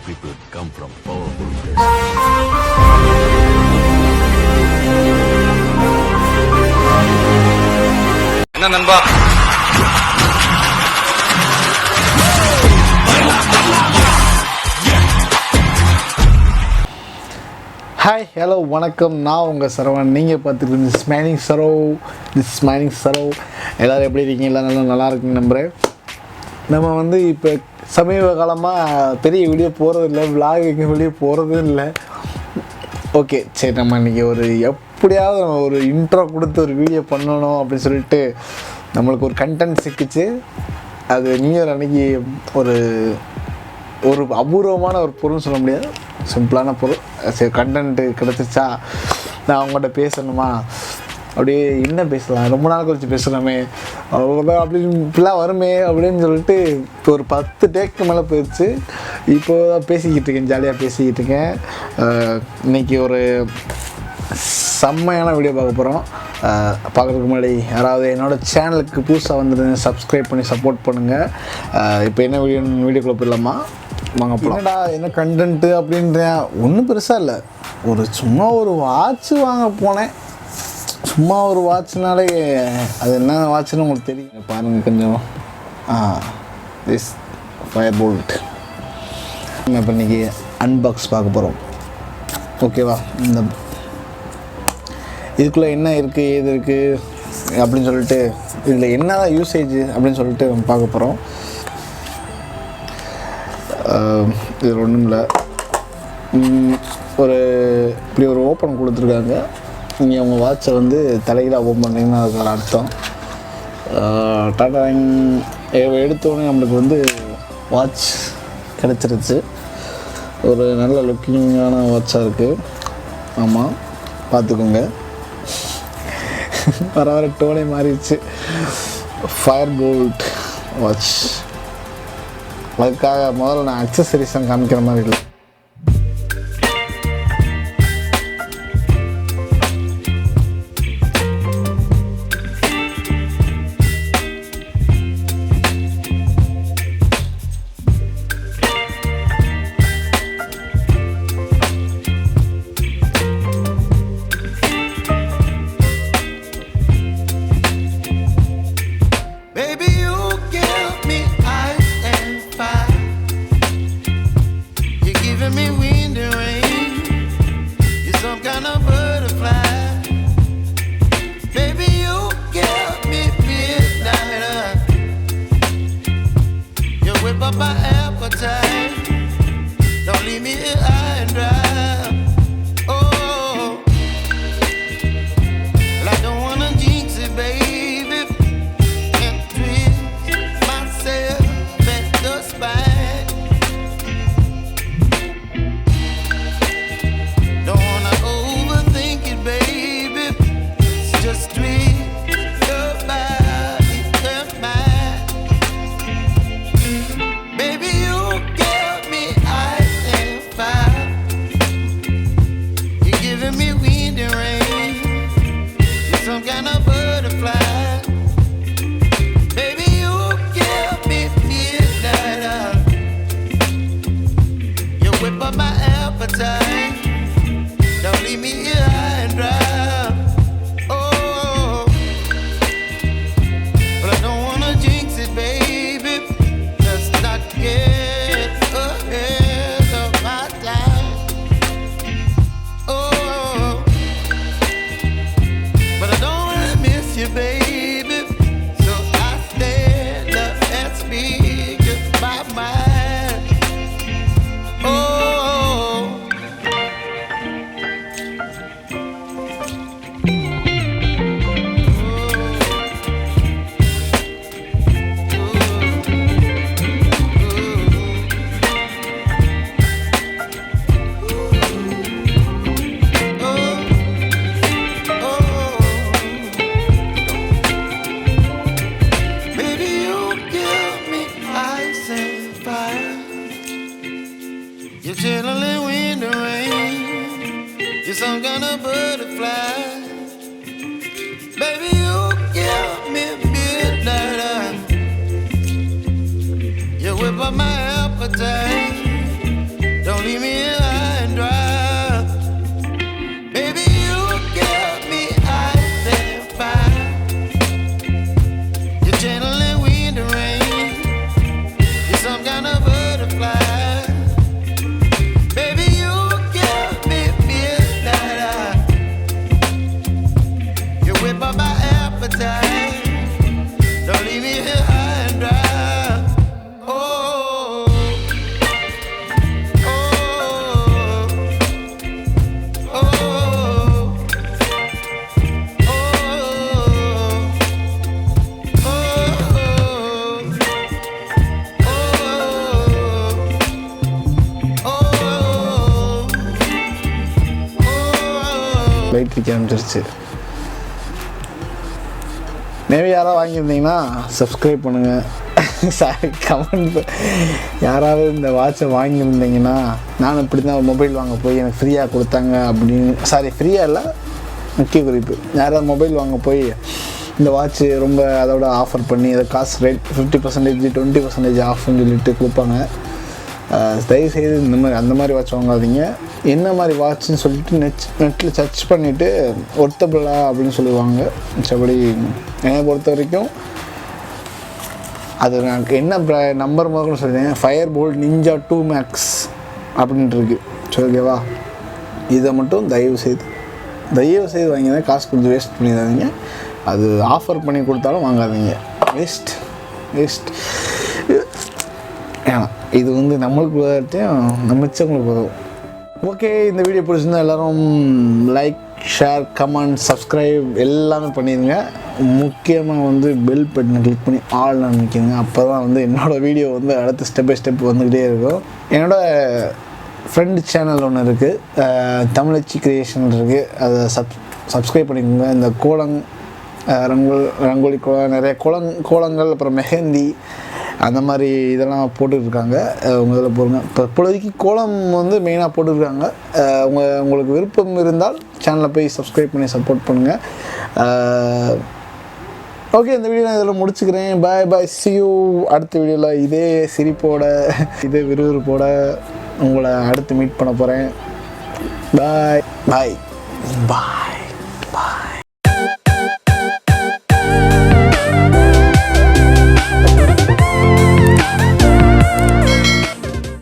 people come from powerful places. என்ன நண்பா? Hi hello வணக்கம், நான் உங்கள் சரவணன். நீங்கள் பார்த்துட்டு இந்த ஸ்மைலிங் சரோ எல்லோரும் எப்படி இருக்கீங்க? எல்லாம் நல்லா இருக்குங்க நம்புகிறேன். நம்ம இப்போ சமீப காலமாக பெரிய வீடியோ போகிறதில்ல, விலாக் எங்கே வெளியே போகிறதும் இல்லை. ஓகே, சரி, நம்ம இன்றைக்கி எப்படியாவது ஒரு இன்ட்ரோ கொடுத்து ஒரு வீடியோ பண்ணணும் அப்படின்னு சொல்லிட்டு நம்மளுக்கு ஒரு கண்டென்ட் சிக்கிச்சு. அது நியூ இயர் அன்றைக்கி ஒரு அபூர்வமான ஒரு பொருள்னு சொல்ல முடியாது, சிம்பிளான பொருள். சரி, கண்டென்ட்டு கிடச்சிச்சா நான் அவங்கள்ட்ட பேசணுமா, அப்படியே என்ன பேசலாம், ரொம்ப நாள் கழிச்சு பேசுகிறோமே, அவ்வளோதான் அப்படின்னு இப்படிலாம் வருமே அப்படின்னு சொல்லிட்டு இப்போ ஒரு 10 டேக்கு மேலே போயிடுச்சு. இப்போ தான் பேசிக்கிட்டு இருக்கேன், ஜாலியாக பேசிக்கிட்டு இருக்கேன். இன்றைக்கி ஒரு செம்மையான வீடியோ பார்க்க போகிறோம். பார்க்குறதுக்கு முன்னாடி யாராவது என்னோடய சேனலுக்கு புதுசாக வந்துடுங்க, சப்ஸ்கிரைப் பண்ணி சப்போர்ட் பண்ணுங்கள். இப்போ என்ன வீடியோக்குள்ளே போயிடலாமா? வாங்க போகலாம். என்னடா என்ன கண்டென்ட்டு அப்படின்றேன், ஒன்றும் பெருசாக இல்லை, சும்மா ஒரு வாட்ச்சு வாங்க போனேன். சும்மா ஒரு வாட்ச்னாலே அது என்ன வாட்ச்னு உங்களுக்கு தெரியும். பாருங்கள் கொஞ்சம். திஸ் ஃபயர் போல்ட் நம்ம இப்போ இன்றைக்கி அன்பாக்ஸ் பார்க்க போகிறோம். ஓகேவா? இதுக்குள்ளே என்ன இருக்குது, ஏது இருக்குது அப்படின்னு சொல்லிட்டு, இதில் என்ன தான் யூசேஜ் அப்படின்னு சொல்லிட்டு நம்ம பார்க்க போகிறோம். இது ஒன்றும் இல்லை, இப்படி ஒரு ஓப்பன் கொடுத்துருக்காங்க. நீங்கள் உங்கள் வாட்சை தலைகீழாக ஓப்பன் பண்ணிங்கன்னா அதுக்கான அர்த்தம். டாட்டாங் எடுத்தோடனே நம்மளுக்கு வாட்ச் கிடச்சிருச்சு. ஒரு நல்ல லுக்கிங்கான வாட்சாக இருக்குது. ஆமாம், பார்த்துக்கோங்க. வர டோனே மாறிடுச்சு. Fire Boltt watch. அதுக்காக முதல்ல நான் அக்சசரிஸும் காமிக்கிற மாதிரி இல்லை. whip up my appetite. பிடிக்க ஆரம்பிச்சிருச்சு. மேபி யாராவது வாங்கியிருந்தீங்கன்னா சப்ஸ்கிரைப் பண்ணுங்கள். Sorry, comment. யாராவது இந்த வாட்சை வாங்கியிருந்தீங்கன்னா, நானும் இப்படி தான் ஒரு மொபைல் வாங்க போய் எனக்கு ஃப்ரீயாக கொடுத்தாங்க அப்படின்னு, சாரி ஃப்ரீயாக இல்லை, முக்கிய குறிப்பு, யாராவது மொபைல் வாங்க போய் இந்த வாட்ச்சு ரொம்ப அதோட ஆஃபர் பண்ணி அதை காசு ரேட் 50%, 20% ஆஃப்னு சொல்லிட்டு கொடுப்பாங்க. தயவுசெய்து அந்த மாதிரி வாட்ச் வாங்காதீங்க. என்ன மாதிரி வாட்ச்னு சொல்லிட்டு நெட்டில் சர்ச் பண்ணிவிட்டு ஒர்த்தபிளா அப்படின்னு சொல்லுவாங்க. மற்றபடி என்னை பொறுத்த வரைக்கும் அது நான் என்ன நம்பர் முதல்னு சொல்கிறேன், Firebolt Ninja 2 Max அப்படின்ட்டு இருக்குது. சரி, ஓகேவா? இதை மட்டும் தயவுசெய்து வாங்கினா காசு கொடுத்து வேஸ்ட் பண்ணிடாதீங்க. அது ஆஃபர் பண்ணி கொடுத்தாலும் வாங்காதீங்க. வேஸ்ட் ஏன்னா இது நம்மளுக்கு உதவியும் மிச்சவங்களுக்கு உதவும். ஓகே, இந்த வீடியோ பிடிச்சிருந்தா எல்லோரும் லைக், ஷேர், கமெண்ட், சப்ஸ்கிரைப் எல்லாமே பண்ணிடுங்க. முக்கியமாக பெல் பட்டனை கிளிக் பண்ணி ஆல் நினைக்கிங்க. அப்போ தான் என்னோடய வீடியோ அடுத்த ஸ்டெப் பை ஸ்டெப் வந்துக்கிட்டே இருக்கும். என்னோடய ஃப்ரெண்டு சேனல் ஒன்று இருக்குது, தமிழச்சி கிரியேஷன் இருக்குது. அதை சப்ஸ்கிரைப் பண்ணிக்கோங்க. இந்த ரங்கோலி கோலம், நிறைய கோலங்கள், அப்புறம் மெஹந்தி, அந்த மாதிரி இதெல்லாம் போட்டுட்ருக்காங்க. உங்கள் இதில் போடுங்க. இப்போதைக்கு கோலம் மெயினாக போட்டுருக்காங்க. உங்களுக்கு விருப்பம் இருந்தால் சேனலில் போய் சப்ஸ்கிரைப் பண்ணி சப்போர்ட் பண்ணுங்கள். ஓகே, இந்த வீடியோ நான் இதில் முடிச்சுக்கிறேன். பாய். see you. அடுத்த வீடியோவில் இதே சிரிப்போட, இதே விறுவிறுப்போட உங்களை அடுத்து மீட் பண்ண போகிறேன். பாய்.